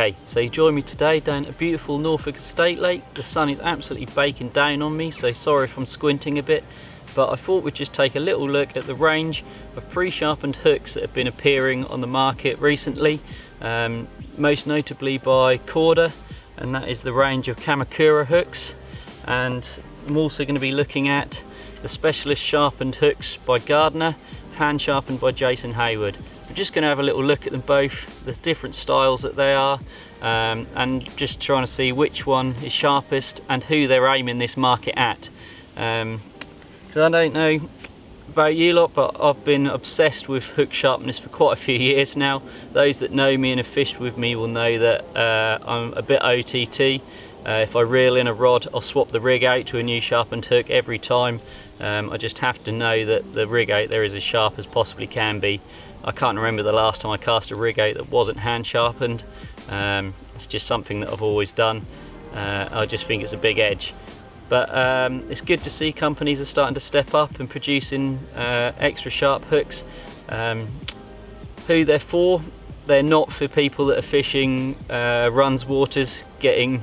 Okay, so you join me today down at a beautiful Norfolk estate lake. The sun is absolutely baking down on me, so sorry if I'm squinting a bit, but I thought we'd just take a little look at the range of pre-sharpened hooks that have been appearing on the market recently, most notably by Korda, and that is the range of Kamakura hooks. And I'm also going to be looking at the specialist sharpened hooks by Gardner, hand sharpened by Jason Hayward. We're just going to have a little look at them both, the different styles that they are, and just trying to see which one is sharpest and who they're aiming this market at. Because I don't know about you lot, but I've been obsessed with hook sharpness for quite a few years now. Those that know me and have fished with me will know that I'm a bit OTT. If I reel in a rod, I'll swap the rig out to a new sharpened hook every time. I just have to know that the rig out there is as sharp as possibly can be. I can't remember the last time I cast a rig out that wasn't hand sharpened. It's just something that I've always done. I just think it's a big edge. But it's good to see companies are starting to step up and producing extra sharp hooks. Who they're for? They're not for people that are fishing runs waters, getting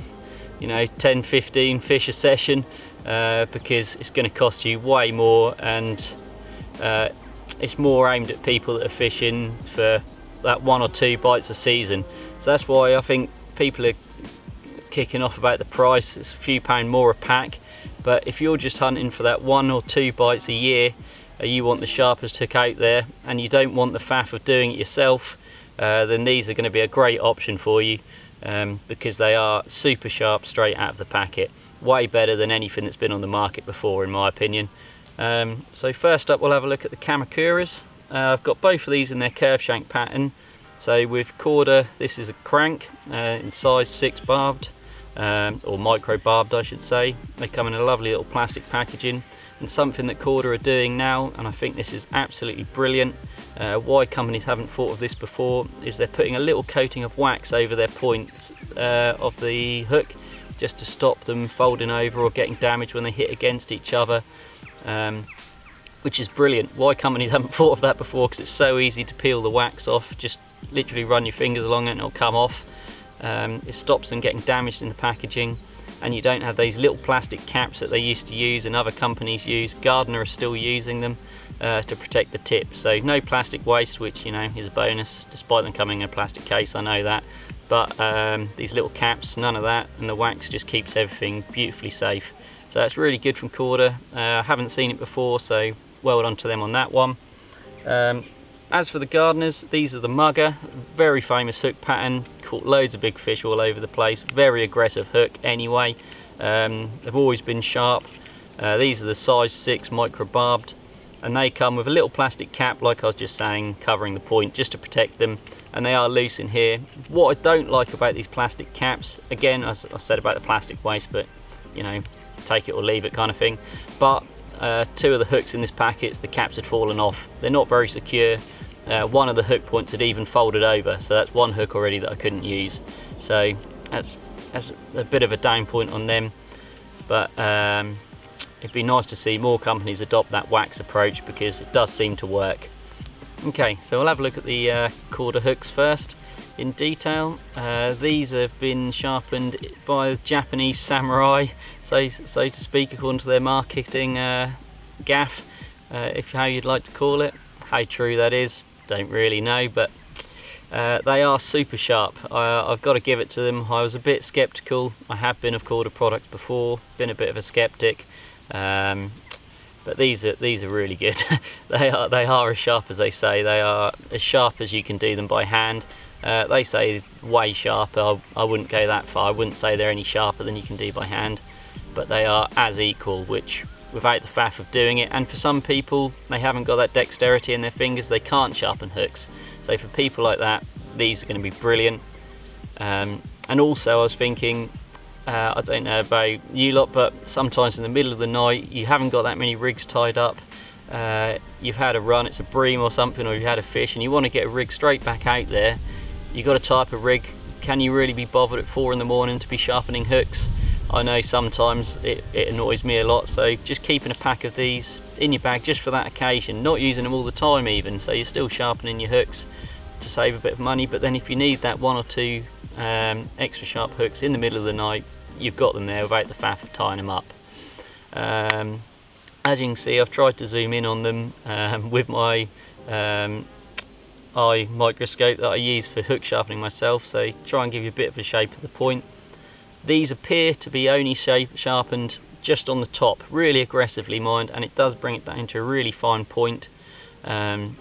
10, 15 fish a session, because it's going to cost you way more, and it's more aimed at people that are fishing for that 1 or 2 bites a season. So that's why I think people are kicking off about the price. It's a few pound more a pack, but if you're just hunting for that 1 or 2 bites a year, you want the sharpest hook out there, and you don't want the faff of doing it yourself, then these are going to be a great option for you, because they are super sharp straight out of the packet. Way better than anything that's been on the market before, in my opinion. So first up, we'll have a look at the Kamakuras. I've got both of these in their curve shank pattern. So with Korda, this is a Krank in size 6 barbed, or micro barbed I should say. They come in a lovely little plastic packaging, and something that Korda are doing now, and I think this is absolutely brilliant, why companies haven't thought of this before, is they're putting a little coating of wax over their points of the hook, just to stop them folding over or getting damaged when they hit against each other. Which is brilliant. Why companies haven't thought of that before, because it's so easy to peel the wax off. Just literally run your fingers along it and it'll come off. It stops them getting damaged in the packaging, and you don't have these little plastic caps that they used to use and other companies use. Gardner are still using them to protect the tip, so no plastic waste, which is a bonus, despite them coming in a plastic case, I know that. But these little caps, none of that, and the wax just keeps everything beautifully safe. So that's really good from Korda. I haven't seen it before, so well done to them on that one. As for the Gardners, these are the Mugga, very famous hook pattern, caught loads of big fish all over the place, very aggressive hook anyway. They've always been sharp. These are the size 6 micro barbed, and they come with a little plastic cap, like I was just saying, covering the point just to protect them, and they are loose in here. What I don't like about these plastic caps, again, as I said about the plastic waste, but take it or leave it kind of thing, but 2 of the hooks in this packet, the caps had fallen off. They're not very secure. One of the hook points had even folded over, so that's 1 hook already that I couldn't use. So that's a bit of a down point on them, but it'd be nice to see more companies adopt that wax approach, because it does seem to work. Okay, so we'll have a look at the Korda hooks first in detail. These have been sharpened by Japanese samurai, so to speak, according to their marketing gaff, if how you'd like to call it. How true that is, don't really know, but they are super sharp. I've got to give it to them. I was a bit skeptical. I have been of Korda products before, been a bit of a skeptic, but these are really good. they are as sharp as they say. They are as sharp as you can do them by hand. They say way sharper. I wouldn't go that far. I wouldn't say they're any sharper than you can do by hand, but they are as equal, which without the faff of doing it. And for some people, they haven't got that dexterity in their fingers, they can't sharpen hooks. So for people like that, these are going to be brilliant. And also I was thinking, I don't know about you lot, but sometimes in the middle of the night you haven't got that many rigs tied up, you've had a run, it's a bream or something, or you've had a fish and you want to get a rig straight back out there. You've got to tie up a rig. Can you really be bothered at 4 in the morning to be sharpening hooks? I know sometimes it annoys me a lot, so just keeping a pack of these in your bag just for that occasion, not using them all the time even, so you're still sharpening your hooks to save a bit of money. But then if you need that 1 or 2 extra sharp hooks in the middle of the night, you've got them there without the faff of tying them up. As you can see, I've tried to zoom in on them with my eye microscope that I use for hook sharpening myself, so try and give you a bit of a shape of the point. These appear to be only sharpened just on the top, really aggressively mind, and it does bring it down to a really fine point. And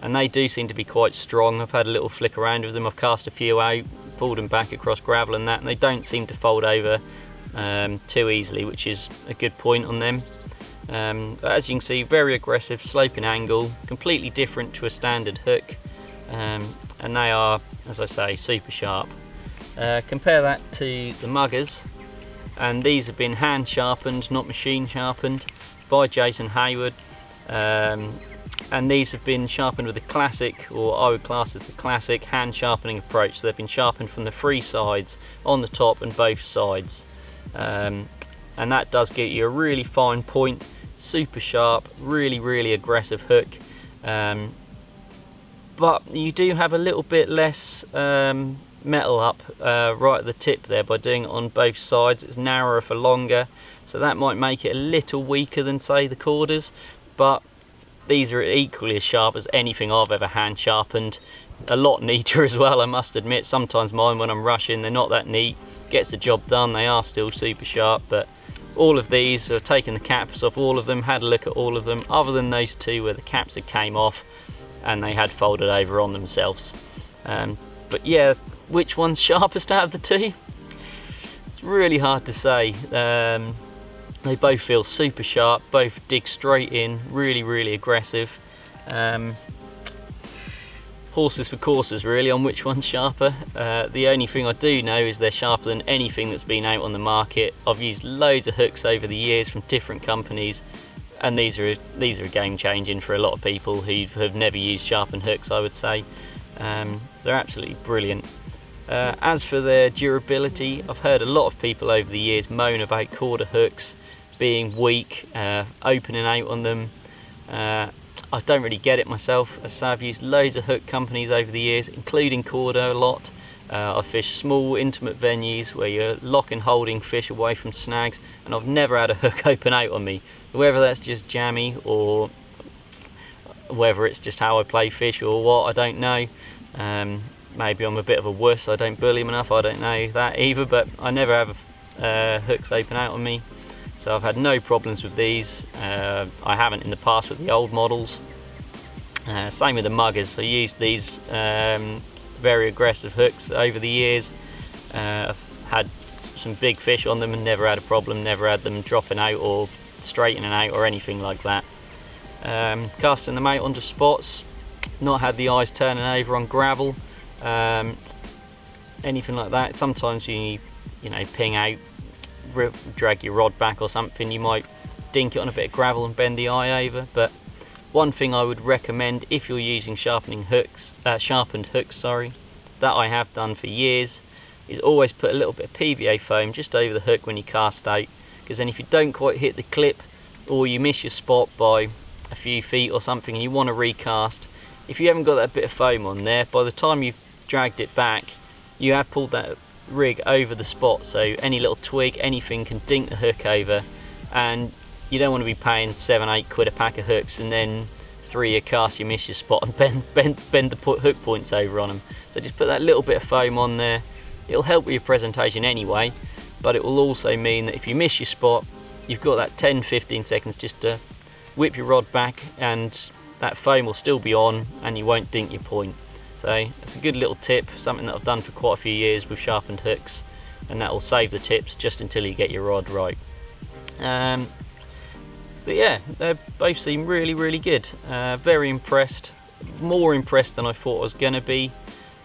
they do seem to be quite strong. I've had a little flick around with them, I've cast a few out, pulled them back across gravel and that, and they don't seem to fold over too easily, which is a good point on them. As you can see, very aggressive sloping angle, completely different to a standard hook, and they are, as I say, super sharp. Compare that to the Muggas, and these have been hand sharpened, not machine sharpened, by Jason Hayward, and these have been sharpened with the classic, or I would class as the classic, hand sharpening approach. So they've been sharpened from the three sides, on the top and both sides, and that does get you a really fine point, super sharp, really aggressive hook, but you do have a little bit less metal up right at the tip there by doing it on both sides. It's narrower for longer, so that might make it a little weaker than, say, the Kordas, but these are equally as sharp as anything I've ever hand sharpened. A lot neater as well, I must admit. Sometimes mine, when I'm rushing, they're not that neat. Gets the job done, they are still super sharp, but all of these, I've taken the caps off all of them, had a look at all of them, other than those two where the caps had came off and they had folded over on themselves. But yeah, which one's sharpest out of the two? It's really hard to say. They both feel super sharp, both dig straight in, really aggressive. Horses for courses really on which one's sharper. The only thing I do know is they're sharper than anything that's been out on the market. I've used loads of hooks over the years from different companies, and these are game changing for a lot of people who have never used sharpened hooks, I would say. They're absolutely brilliant. As for their durability, I've heard a lot of people over the years moan about Korda hooks being weak, opening out on them. I don't really get it myself, as I've used loads of hook companies over the years, including Korda a lot. I've fished small, intimate venues where you're locking, holding fish away from snags, and I've never had a hook open out on me. Whether that's just jammy, or whether it's just how I play fish or what, I don't know. Maybe I'm a bit of a wuss, I don't bully them enough, I don't know that either, but I never have hooks open out on me. So I've had no problems with these. I haven't in the past with the old models. Same with the Muggers. I used these very aggressive hooks over the years. I've had some big fish on them and never had a problem, never had them dropping out or straightening out or anything like that. Casting them out onto spots, not had the eyes turning over on gravel, anything like that. Sometimes you know, ping out, drag your rod back or something, you might dink it on a bit of gravel and bend the eye over. But one thing I would recommend if you're using sharpened hooks, that I have done for years, is always put a little bit of PVA foam just over the hook when you cast out, because then if you don't quite hit the clip, or you miss your spot by a few feet or something and you want to recast, if you haven't got that bit of foam on there, by the time you've dragged it back, you have pulled that rig over the spot, so any little twig, anything can dink the hook over, and you don't want to be paying 7-8 quid a pack of hooks and then 3 a cast you miss your spot and bend the hook points over on them. So just put that little bit of foam on there. It'll help with your presentation anyway, but it will also mean that if you miss your spot, you've got that 10-15 seconds just to whip your rod back, and that foam will still be on and you won't dink your point. So it's a good little tip, something that I've done for quite a few years with sharpened hooks, and that will save the tips just until you get your rod right. But yeah, they both seem really good. Very impressed, more impressed than I thought I was going to be.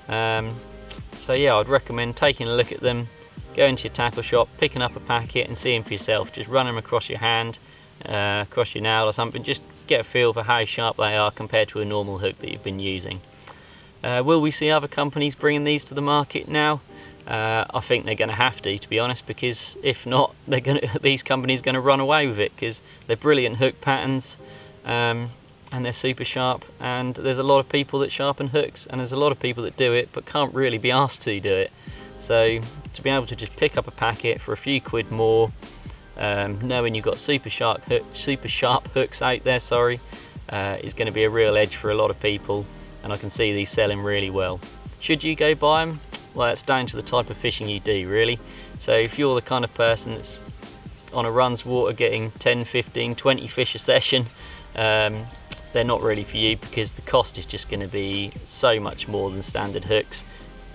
So yeah, I'd recommend taking a look at them, going to your tackle shop, picking up a packet and seeing for yourself. Just run them across your hand, across your nail or something, just get a feel for how sharp they are compared to a normal hook that you've been using. Will we see other companies bringing these to the market now? I think they're going to have to be honest, because if not, these companies are going to run away with it, because they're brilliant hook patterns, and they're super sharp, and there's a lot of people that sharpen hooks, and there's a lot of people that do it but can't really be asked to do it. So to be able to just pick up a packet for a few quid more, knowing you've got super sharp hooks out there, is going to be a real edge for a lot of people, and I can see these selling really well. Should you go buy them? Well, it's down to the type of fishing you do, really. So if you're the kind of person that's on a runs water getting 10, 15, 20 fish a session, they're not really for you, because the cost is just going to be so much more than standard hooks.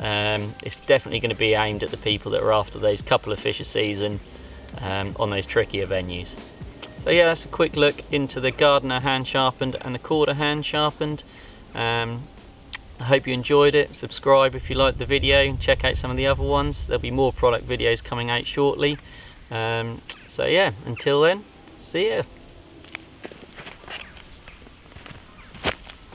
It's definitely going to be aimed at the people that are after those couple of fish a season on those trickier venues. So yeah, that's a quick look into the Gardner hand sharpened and the Korda hand sharpened. I hope you enjoyed it. Subscribe if you liked the video and check out some of the other ones. There'll be more product videos coming out shortly. So yeah, until then, see ya.